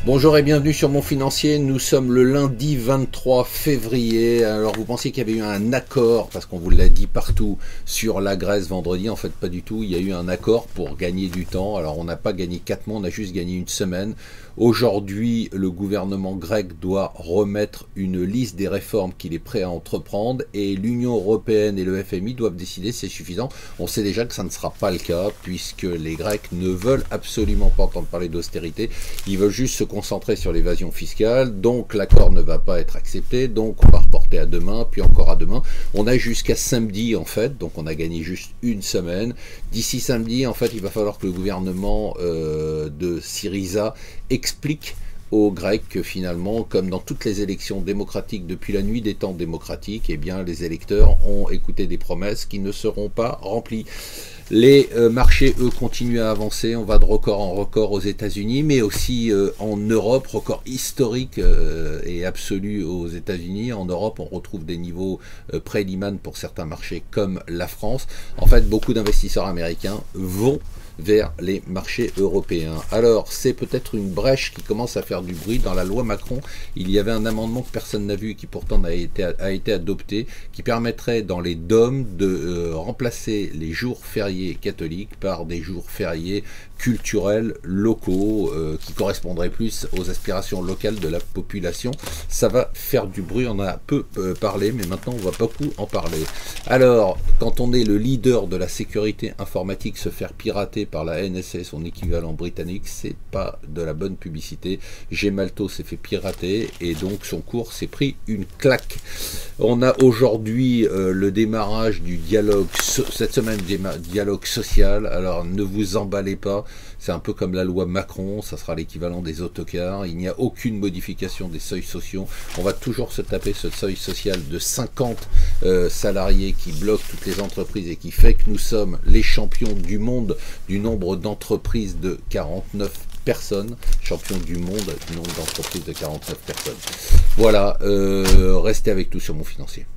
Bonjour et bienvenue sur Mon Financier. Nous sommes le lundi 23 février. Alors vous pensiez qu'il y avait eu un accord, parce qu'on vous l'a dit partout, sur la Grèce vendredi. En fait pas du tout, il y a eu un accord pour gagner du temps. Alors on n'a pas gagné 4 mois, on a juste gagné une semaine. Aujourd'hui, le gouvernement grec doit remettre une liste des réformes qu'il est prêt à entreprendre et l'Union européenne et le FMI doivent décider si c'est suffisant. On sait déjà que ça ne sera pas le cas puisque les Grecs ne veulent absolument pas entendre parler d'austérité. Ils veulent juste se concentrer sur l'évasion fiscale. Donc l'accord ne va pas être accepté. Donc on va reporter à demain, puis encore à demain. On a jusqu'à samedi en fait. Donc on a gagné juste une semaine. D'ici samedi, en fait, il va falloir que le gouvernement de Syriza explique aux Grecs que finalement, comme dans toutes les élections démocratiques depuis la nuit des temps démocratiques, eh bien, les électeurs ont écouté des promesses qui ne seront pas remplies. Les marchés, eux, continuent à avancer. On va de record en record aux États-Unis, mais aussi en Europe, record historique et absolu aux États-Unis. En Europe, on retrouve des niveaux pré-Lehman pour certains marchés comme la France. En fait, beaucoup d'investisseurs américains vont vers les marchés européens. Alors, c'est peut-être une brèche qui commence à faire du bruit. Dans la loi Macron, il y avait un amendement que personne n'a vu et qui pourtant a été adopté, qui permettrait dans les DOM de remplacer les jours fériés catholiques par des jours fériés culturels locaux qui correspondraient plus aux aspirations locales de la population. Ça va faire du bruit, on en a peu parlé, mais maintenant on va beaucoup en parler. Alors, quand on est le leader de la sécurité informatique, se faire pirater par la NSA, son équivalent britannique, c'est pas de la bonne publicité. Gemalto s'est fait pirater et donc son cours s'est pris une claque. On a aujourd'hui le démarrage du dialogue, cette semaine dialogue social. Alors ne vous emballez pas, c'est un peu comme la loi Macron, ça sera l'équivalent des autocars. Il n'y a aucune modification des seuils sociaux. On va toujours se taper ce seuil social de 50 salariés qui bloque toutes les entreprises et qui fait que nous sommes les champions du monde du nombre d'entreprises de 49 personnes, champion du monde du nombre d'entreprises de 49 personnes. Voilà, restez avec nous sur Mon Financier.